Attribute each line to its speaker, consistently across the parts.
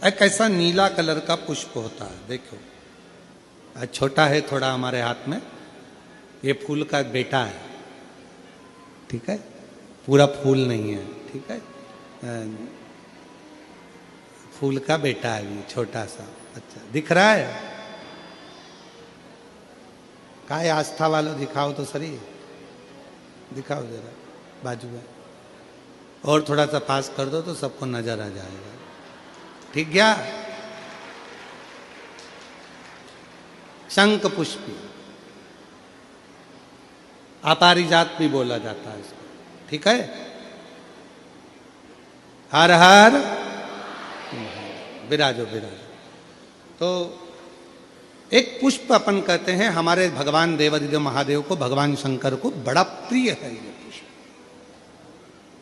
Speaker 1: एक ऐसा नीला कलर का पुष्प होता है, देखो आज छोटा है थोड़ा हमारे हाथ में, ये फूल का बेटा है, ठीक है, पूरा फूल नहीं है, ठीक है, फूल का बेटा है ये छोटा सा, अच्छा दिख रहा है? का है आस्था वालों, दिखाओ तो सही, दिखाओ जरा बाजू में, और थोड़ा सा पास कर दो तो सबको नजर आ जाएगा, ठीक गया? शंख पुष्पी, अपारिजात भी बोला जाता है इसको, ठीक है। हर हर विराजो विराजो। तो एक पुष्प अपन कहते हैं हमारे भगवान देवादिदेव महादेव को, भगवान शंकर को बड़ा प्रिय है ये पुष्प।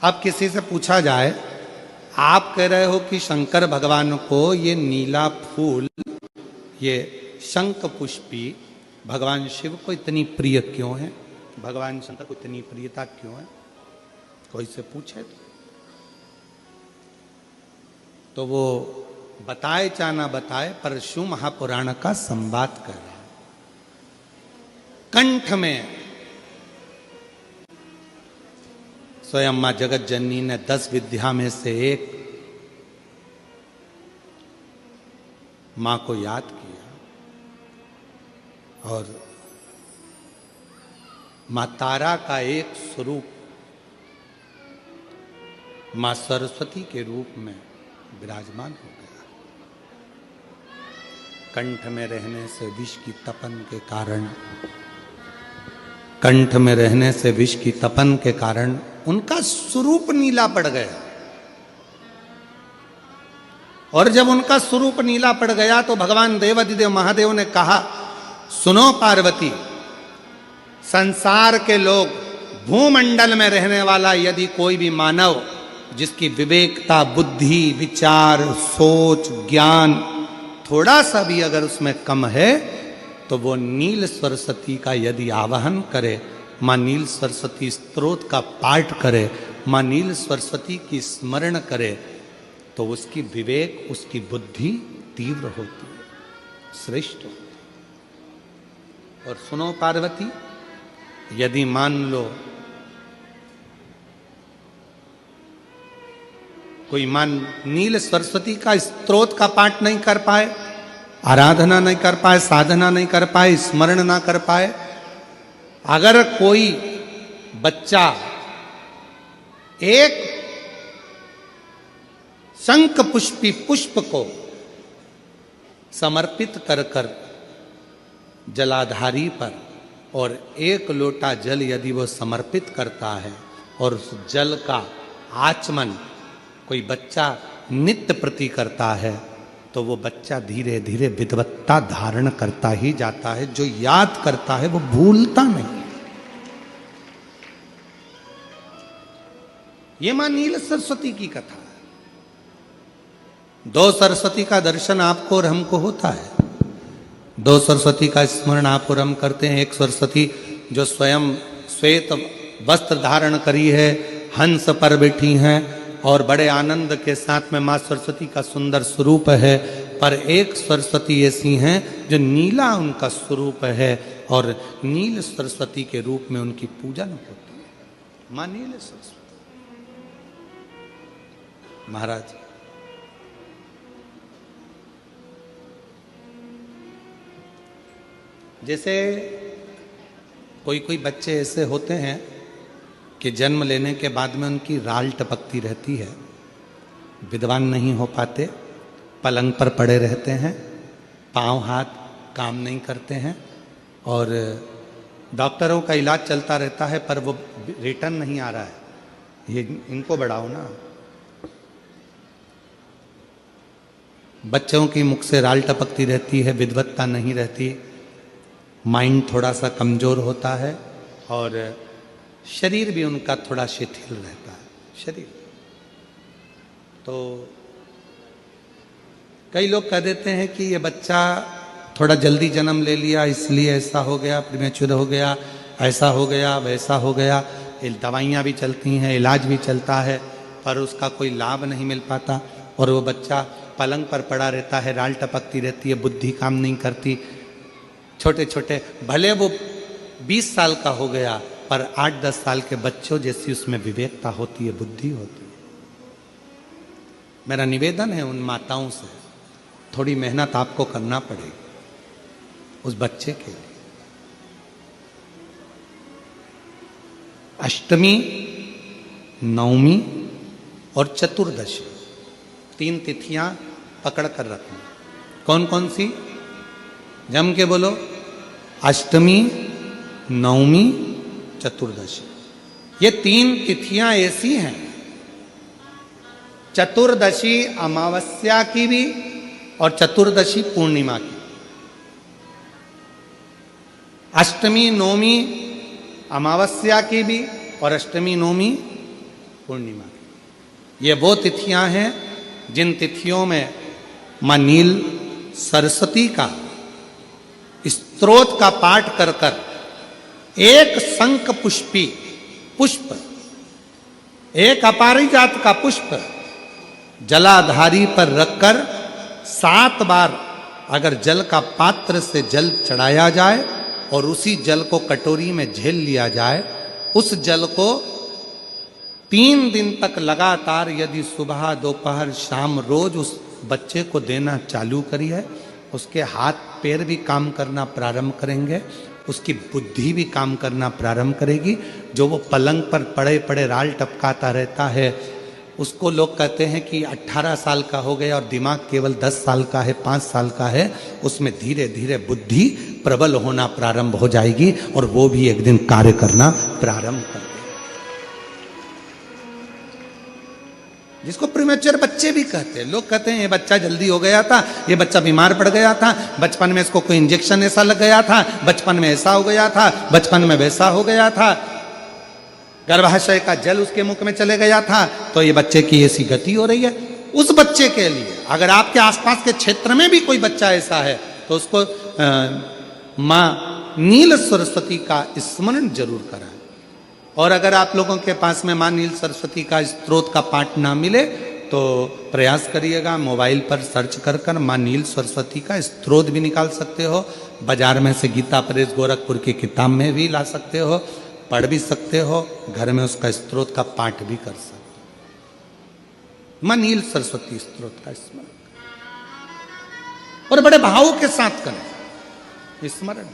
Speaker 1: अब किसी से पूछा जाए, आप कह रहे हो कि शंकर भगवान को ये नीला फूल, ये शंख पुष्पी भगवान शिव को इतनी प्रिय क्यों है, भगवान शंकर को इतनी प्रियता क्यों है, कोई से पूछे तो वो बताए चाहे ना बताए, पर शिव महापुराण का संवाद कर रहे हैं। कंठ में स्वयं मां जगत जननी ने 10 विद्या में से एक मां को याद किया, और मां तारा का एक स्वरूप मां सरस्वती के रूप में विराजमान हो गया। कंठ में रहने से विष की तपन के कारण, कंठ में रहने से विष की तपन के कारण उनका स्वरूप नीला पड़ गया, और जब उनका स्वरूप नीला पड़ गया तो भगवान देवादिदेव महादेव ने कहा, सुनो पार्वती, संसार के लोग, भूमंडल में रहने वाला यदि कोई भी मानव जिसकी विवेकता, बुद्धि, विचार, सोच, ज्ञान थोड़ा सा भी अगर उसमें कम है, तो वो नील सरस्वती का यदि आवाहन करे, मां नील सरस्वती स्तोत्र का पाठ करे, मां नील सरस्वती की स्मरण करे, तो उसकी विवेक, उसकी बुद्धि तीव्र होती है, श्रेष्ठ होती है। और सुनो पार्वती, यदि मान लो कोई नील सरस्वती का स्तोत्र का पाठ नहीं कर पाए, आराधना नहीं कर पाए, साधना नहीं कर पाए, स्मरण ना कर पाए, अगर कोई बच्चा एक शंख पुष्पी पुष्प को समर्पित कर कर जलाधारी पर, और 1 लोटा जल यदि वो समर्पित करता है, और उस जल का आचमन कोई बच्चा नित्य प्रति करता है, तो वो बच्चा धीरे धीरे विद्वत्ता धारण करता ही जाता है। जो याद करता है वो भूलता नहीं। ये मां नील सरस्वती की कथा है। 2 सरस्वती का दर्शन आपको और हमको होता है, 2 सरस्वती का स्मरण आप और हम करते हैं। एक सरस्वती जो स्वयं श्वेत वस्त्र धारण करी है, हंस पर बैठी हैं, और बड़े आनंद के साथ में मां सरस्वती का सुंदर स्वरूप है। पर एक सरस्वती ऐसी हैं जो नीला उनका स्वरूप है, और नील सरस्वती के रूप में उनकी पूजन होती है। मां नील सरस्वती महाराज, जैसे कोई कोई बच्चे ऐसे होते हैं कि जन्म लेने के बाद में उनकी राल टपकती रहती है, विद्वान नहीं हो पाते, पलंग पर पड़े रहते हैं, पांव हाथ काम नहीं करते हैं, और डॉक्टरों का इलाज चलता रहता है, पर वो रिटर्न नहीं आ रहा है। ये इनको बढ़ाओ ना। बच्चों की मुख से राल टपकती रहती है, विद्वत्ता नहीं रहती, माइंड थोड़ा सा कमजोर होता है, और शरीर भी उनका थोड़ा शिथिल रहता है शरीर। तो कई लोग कह देते हैं कि ये बच्चा थोड़ा जल्दी जन्म ले लिया, इसलिए ऐसा हो गया, प्रीमेच्योर हो गया, ऐसा हो गया, वैसा हो गया। दवाइयाँ भी चलती हैं, इलाज भी चलता है, पर उसका कोई लाभ नहीं मिल पाता, और वो बच्चा पलंग पर पड़ा रहता है, राल टपकती रहती है, बुद्धि काम नहीं करती। छोटे छोटे भले वो 20 साल का हो गया, पर 8-10 साल के बच्चों जैसी उसमें विवेकता होती है, बुद्धि होती है। मेरा निवेदन है उन माताओं से, थोड़ी मेहनत आपको करना पड़ेगी उस बच्चे के लिए। अष्टमी, नवमी और चतुर्दशी 3 तिथियां पकड़ कर रखना। कौन कौन सी? जम के बोलो। अष्टमी, नवमी, चतुर्दशी। ये 3 तिथियां ऐसी हैं, चतुर्दशी अमावस्या की भी और चतुर्दशी पूर्णिमा की। अष्टमी नवमी अमावस्या की भी और अष्टमी नवमी पूर्णिमा की। ये वो तिथियां हैं जिन तिथियों में मां नील सरस्वती का स्तोत्र का पाठ कर कर एक शंख पुष्पी पुष्प, एक अपारिजात का पुष्प जलाधारी पर रखकर 7 बार अगर जल का पात्र से जल चढ़ाया जाए और उसी जल को कटोरी में झेल लिया जाए, उस जल को 3 दिन तक लगातार यदि सुबह दोपहर शाम रोज उस बच्चे को देना चालू करिए, उसके हाथ पैर भी काम करना प्रारंभ करेंगे, उसकी बुद्धि भी काम करना प्रारंभ करेगी। जो वो पलंग पर पड़े पड़े राल टपकाता रहता है, उसको लोग कहते हैं कि 18 साल का हो गया और दिमाग केवल 10 साल का है, 5 साल का है, उसमें धीरे धीरे बुद्धि प्रबल होना प्रारंभ हो जाएगी और वो भी एक दिन कार्य करना प्रारंभ कर देगा। जिसको प्रीमेच्योर बच्चे भी कहते हैं। लोग कहते हैं ये बच्चा जल्दी हो गया था, ये बच्चा बीमार पड़ गया था, बचपन में इसको कोई इंजेक्शन ऐसा लग गया था, बचपन में ऐसा हो गया था, बचपन में वैसा हो गया था, गर्भाशय का जल उसके मुख में चले गया था, तो ये बच्चे की ऐसी गति हो रही है। उस बच्चे के लिए अगर आपके आसपास के क्षेत्र में भी कोई बच्चा ऐसा है तो उसको मां नील सरस्वती का स्मरण जरूर कराएं। और अगर आप लोगों के पास में मां नील सरस्वती का स्तोत्र का पाठ ना मिले तो प्रयास करिएगा, मोबाइल पर सर्च कर कर मां नील सरस्वती का स्तोत्र भी निकाल सकते हो। बाजार में से गीता प्रेस गोरखपुर की किताब में भी ला सकते हो, पढ़ भी सकते हो, घर में उसका स्तोत्र का पाठ भी कर सकते हो। मां नील सरस्वती स्तोत्र का स्मरण और बड़े भाव के साथ करें स्मरण।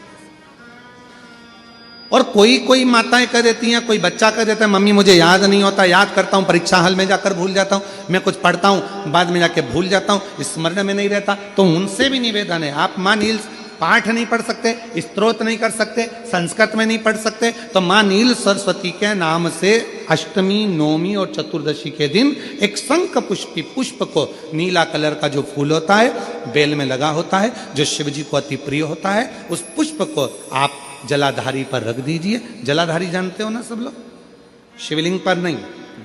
Speaker 1: और कोई माताएं कह देती हैं, कोई बच्चा कह देता है मम्मी मुझे याद नहीं होता, याद करता हूं परीक्षा हॉल में जाकर भूल जाता हूं, मैं कुछ पढ़ता हूं बाद में जाके भूल जाता हूं, स्मरण में नहीं रहता। तो उनसे भी निवेदन है, आप मां नील पाठ नहीं पढ़ सकते, स्तोत्र नहीं कर सकते, संस्कृत में नहीं पढ़ सकते, तो मां नील सरस्वती के नाम से अष्टमी, नवमी और चतुर्दशी के दिन एक शंख पुष्पी पुष्प को, नीला कलर का जो फूल होता है बेल में लगा होता है, जो शिव जी को अति प्रिय होता है, उस पुष्प को आप जलाधारी पर रख दीजिए। जलाधारी जानते हो ना सब लोग, शिवलिंग पर नहीं,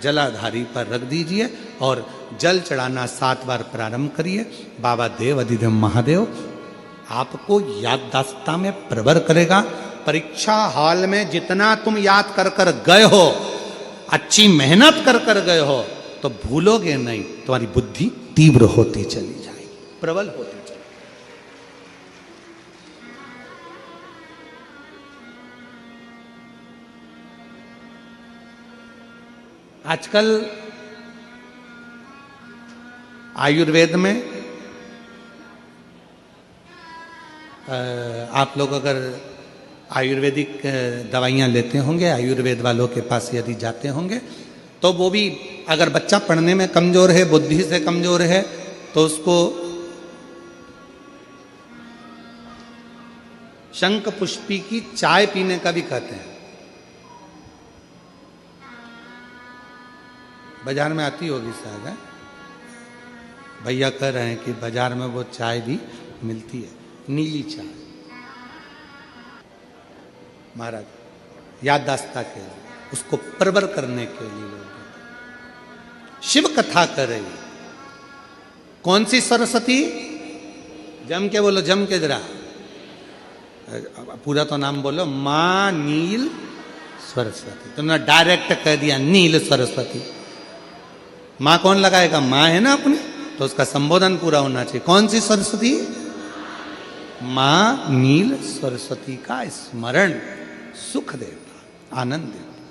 Speaker 1: जलाधारी पर रख दीजिए और जल चढ़ाना 7 बार प्रारंभ करिए। बाबा देव अधिदेव महादेव आपको याददाश्तता में प्रवर करेगा। परीक्षा हॉल में जितना तुम याद कर कर गए हो, अच्छी मेहनत कर कर गए हो, तो भूलोगे नहीं, तुम्हारी बुद्धि तीव्र होती चली जाएगी, प्रबल होती चली। आजकल आयुर्वेद में आप लोग अगर आयुर्वेदिक दवाइयाँ लेते होंगे, आयुर्वेद वालों के पास यदि जाते होंगे, तो वो भी अगर बच्चा पढ़ने में कमज़ोर है, बुद्धि से कमज़ोर है, तो उसको शंख पुष्पी की चाय पीने का भी कहते हैं। बाजार में आती होगी शायद, है भैया कह रहे हैं कि बाजार में वो चाय भी मिलती है, नीली चाय। महाराज याददाश्ता के लिए, उसको प्रबर करने के लिए लोग शिव कथा कर रही। कौन सी सरस्वती? जम के बोलो, जम के जरा, पूरा तो नाम बोलो, मां नील सरस्वती। तुमने डायरेक्ट कह दिया नील सरस्वती। मां कौन लगाएगा? मां है ना अपनी, तो उसका संबोधन पूरा होना चाहिए। कौन सी सरस्वती? मां नील सरस्वती का स्मरण सुख देता, आनंद देता।